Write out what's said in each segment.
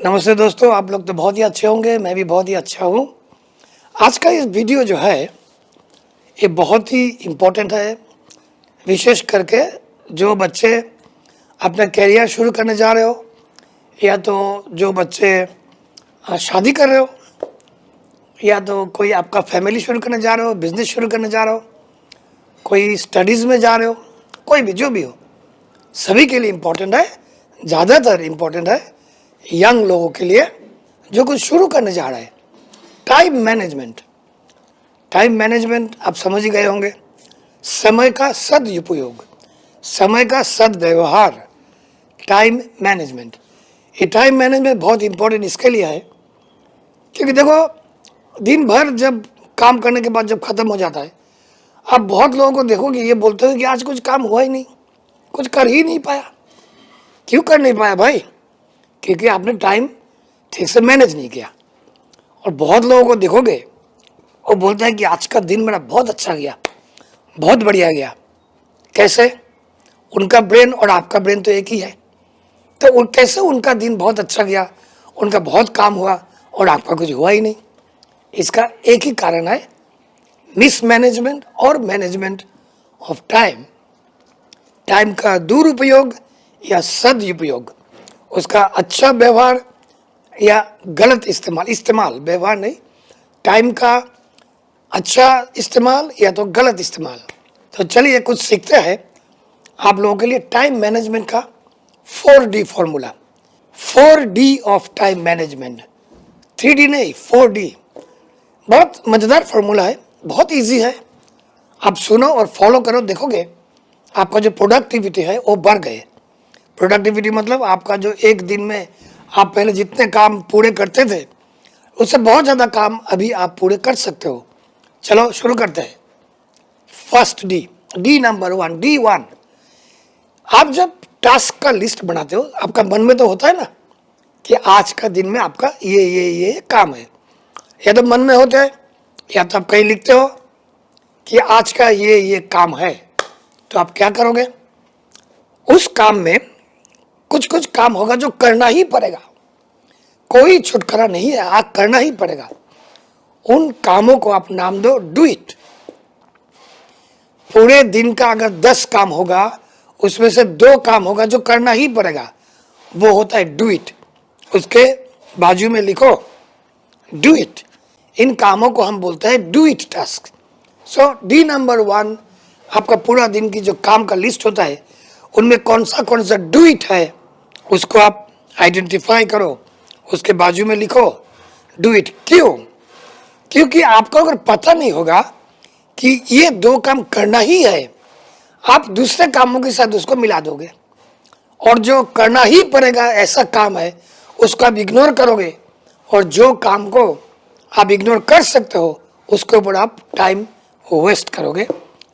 नमस्ते दोस्तों, आप लोग तो बहुत ही अच्छे होंगे। मैं भी बहुत ही अच्छा हूँ। आज का इस वीडियो जो है ये बहुत ही इम्पोर्टेंट है, विशेष करके जो बच्चे अपना करियर शुरू करने जा रहे हो या तो जो बच्चे शादी कर रहे हो या तो कोई आपका फैमिली शुरू करने जा रहे हो, बिजनेस शुरू करने जा रहे हो, कोई स्टडीज़ में जा रहे हो, कोई भी जो भी हो, सभी के लिए इम्पोर्टेंट है। ज़्यादातर इम्पोर्टेंट है यंग लोगों के लिए जो कुछ शुरू करने जा रहे हैं। Time management. टाइम मैनेजमेंट आप समझ ही गए होंगे। समय का सदुपयोग, समय का सदव्यवहार, टाइम मैनेजमेंट। ये टाइम मैनेजमेंट बहुत इंपॉर्टेंट इसके लिए है क्योंकि देखो, दिन भर जब काम करने के बाद जब ख़त्म हो जाता है, आप बहुत लोगों को देखोगे ये बोलते हो कि आज कुछ काम हुआ ही नहीं, कुछ कर ही नहीं पाया। क्यों कर नहीं पाया भाई? क्योंकि आपने टाइम ठीक से मैनेज नहीं किया। और बहुत लोगों को देखोगे वो बोलते हैं कि आज का दिन मेरा बहुत अच्छा गया, बहुत बढ़िया गया। कैसे? उनका ब्रेन और आपका ब्रेन तो एक ही है, तो कैसे उनका दिन बहुत अच्छा गया, उनका बहुत काम हुआ और आपका कुछ हुआ ही नहीं? इसका एक ही कारण है, मिसमैनेजमेंट और मैनेजमेंट ऑफ टाइम। टाइम का दुरुपयोग या सदुपयोग, उसका अच्छा व्यवहार या गलत इस्तेमाल। इस्तेमाल, व्यवहार नहीं, टाइम का अच्छा इस्तेमाल या तो गलत इस्तेमाल। तो चलिए कुछ सीखते हैं आप लोगों के लिए टाइम मैनेजमेंट का 4D formula. 4D of time management, 3D नहीं, 4D। बहुत मज़ेदार फॉर्मूला है, बहुत इजी है। आप सुनो और फॉलो करो, देखोगे आपका जो प्रोडक्टिविटी है वो बढ़ गए। प्रोडक्टिविटी मतलब आपका जो एक दिन में आप पहले जितने काम पूरे करते थे उससे बहुत ज़्यादा काम अभी आप पूरे कर सकते हो। चलो शुरू करते हैं। First D number 1, D1। आप जब टास्क का लिस्ट बनाते हो, आपका मन में तो होता है ना कि आज का दिन में आपका ये काम है, या तो मन में होता है या तो आप कहीं लिखते हो कि आज का ये काम है। तो आप क्या करोगे? उस काम में कुछ कुछ काम होगा जो करना ही पड़ेगा, कोई छुटकारा नहीं है, आज करना ही पड़ेगा। उन कामों को आप नाम दो डू इट। पूरे दिन का अगर 10 काम होगा उसमें से 2 काम होगा जो करना ही पड़ेगा, वो होता है डू इट। उसके बाजू में लिखो डू इट। इन कामों को हम बोलते हैं do it task. So D number 1, आपका पूरा दिन की जो काम का लिस्ट होता है उनमें कौन सा डू इट है उसको आप आइडेंटिफाई करो, उसके बाजू में लिखो डू इट। क्यों? क्योंकि आपको अगर पता नहीं होगा कि ये 2 काम करना ही है, आप दूसरे कामों के साथ उसको मिला दोगे और जो करना ही पड़ेगा ऐसा काम है उसको आप इग्नोर करोगे, और जो काम को आप इग्नोर कर सकते हो उसके ऊपर आप टाइम वेस्ट करोगे,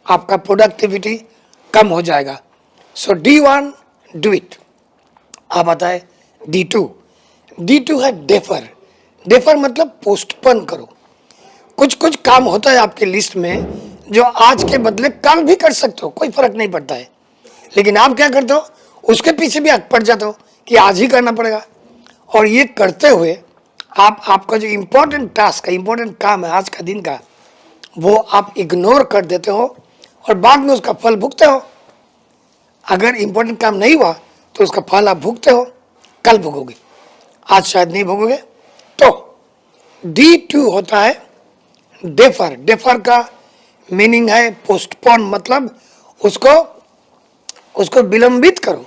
आपका प्रोडक्टिविटी कम हो जाएगा। सो D1 डू इट। अब आता है D2। D2 है डेफर। डेफर मतलब पोस्टपोन करो। कुछ कुछ काम होता है आपके लिस्ट में जो आज के बदले कल भी कर सकते हो, कोई फर्क नहीं पड़ता है, लेकिन आप क्या करते हो, उसके पीछे भी पड़ जाते हो कि आज ही करना पड़ेगा। और ये करते हुए आपका जो इम्पोर्टेंट टास्क है, इम्पोर्टेंट काम है आज का दिन का, वो आप इग्नोर कर देते हो और बाद में उसका फल भुगते हो। अगर इम्पोर्टेंट काम नहीं हुआ तो उसका फल आप भुगते हो, कल भुगोगे, आज शायद नहीं भोगोगे। तो D2 होता है डेफर। डेफर का मीनिंग है पोस्टपोन, मतलब उसको विलंबित करो,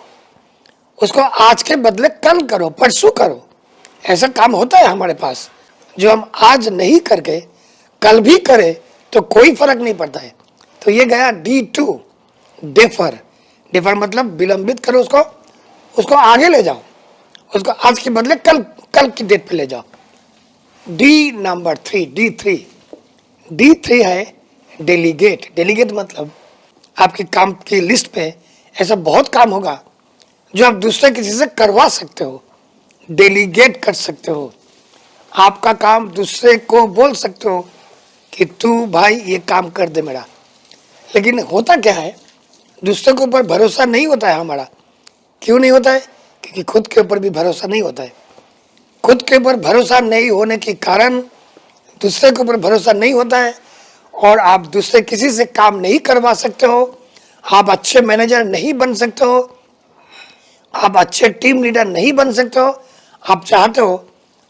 उसको आज के बदले कल करो, परसों करो। ऐसा काम होता है हमारे पास जो हम आज नहीं करके कल भी करें तो कोई फर्क नहीं पड़ता है। तो ये गया D2 डेफर। डेफर मतलब विलंबित करो, उसको आगे ले जाओ, उसको आज के बदले कल की डेट पे ले जाओ। डी नंबर 3, D3 है डेलीगेट। डेलीगेट मतलब आपके काम की लिस्ट में ऐसा बहुत काम होगा जो आप दूसरे किसी से करवा सकते हो, डेलीगेट कर सकते हो। आपका काम दूसरे को बोल सकते हो कि तू भाई ये काम कर दे मेरा। लेकिन होता क्या है, दूसरे के ऊपर भरोसा नहीं होता है हमारा। क्यों नहीं होता है? क्योंकि खुद के ऊपर भी भरोसा नहीं होता है। खुद के ऊपर भरोसा नहीं होने के कारण दूसरे के ऊपर भरोसा नहीं होता है और आप दूसरे किसी से काम नहीं करवा सकते हो। आप अच्छे मैनेजर नहीं बन सकते हो, आप अच्छे टीम लीडर नहीं बन सकते हो। आप चाहते हो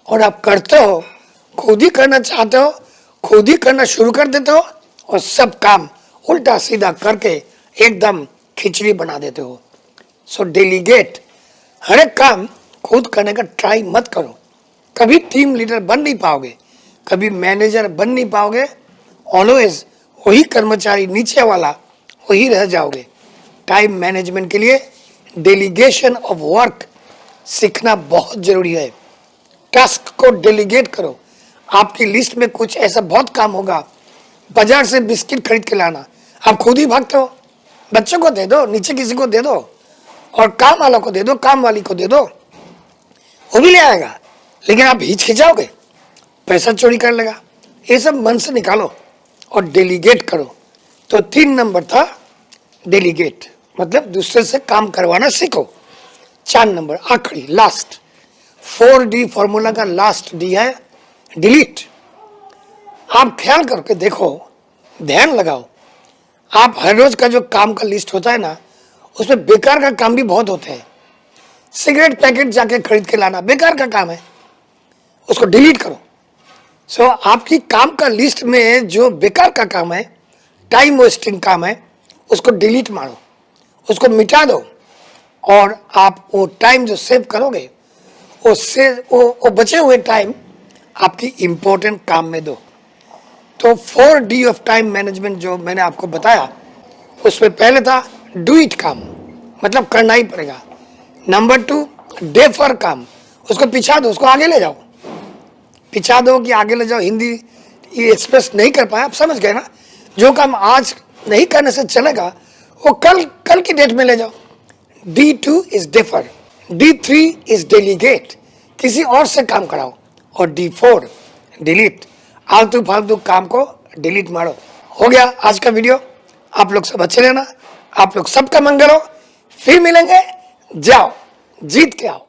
और आप करते हो, खुद ही करना चाहते हो, खुद ही करना शुरू कर देते हो और सब काम उल्टा सीधा करके एकदम खिचड़ी बना देते हो। सो डेलीगेट, हर एक काम खुद करने का ट्राई मत करो। कभी टीम लीडर बन नहीं पाओगे, कभी मैनेजर बन नहीं पाओगे। ऑलवेज वही कर्मचारी नीचे वाला वही रह जाओगे। टाइम मैनेजमेंट के लिए डेलीगेशन ऑफ वर्क सीखना बहुत जरूरी है। टास्क को डेलीगेट करो। आपकी लिस्ट में कुछ ऐसा बहुत काम होगा, बाजार से बिस्किट खरीद के लाना, आप खुद ही भागते हो। बच्चों को दे दो, नीचे किसी को दे दो और काम वालों को दे दो, काम वाली को दे दो, वो भी ले आएगा। लेकिन आप हिचकिचाओगे, पैसा चोरी कर लेगा। ये सब मन से निकालो और डेलीगेट करो। तो 3 नंबर था डेलीगेट, मतलब दूसरे से काम करवाना सीखो। 4 नंबर आखिरी लास्ट, 4D फॉर्मूला का लास्ट डी है डिलीट। आप ख्याल करके देखो, ध्यान लगाओ, आप हर रोज का जो काम का लिस्ट होता है ना, उसमें बेकार का काम भी बहुत होते हैं। सिगरेट पैकेट जाके खरीद के लाना बेकार का काम है, उसको डिलीट करो। सो आपकी काम का लिस्ट में जो बेकार का काम है, टाइम वेस्टिंग काम है, उसको डिलीट मारो, उसको मिटा दो और आप वो टाइम जो सेव करोगे उससे वो बचे हुए टाइम आपकी इम्पोर्टेंट काम में दो। तो 4D ऑफ टाइम मैनेजमेंट जो मैंने आपको बताया, उसमें पहले था डू इट काम, मतलब करना ही पड़ेगा। नंबर 2 डेफर काम, उसको पिछा दो, उसको आगे ले जाओ। पिछा दो कि आगे ले जाओ, हिंदी ये एक्सप्रेस नहीं कर पाए, आप समझ गए ना। जो काम आज नहीं करने से चलेगा वो कल की डेट में ले जाओ। D2 is defer, D3 is delegate, किसी और से काम कराओ। और D4 डिलीट, आलतू फालतू काम को डिलीट मारो। हो गया आज का वीडियो। आप लोग सब अच्छे रहना, आप लोग सबका मंगल हो। फिर मिलेंगे, जाओ जीत के आओ।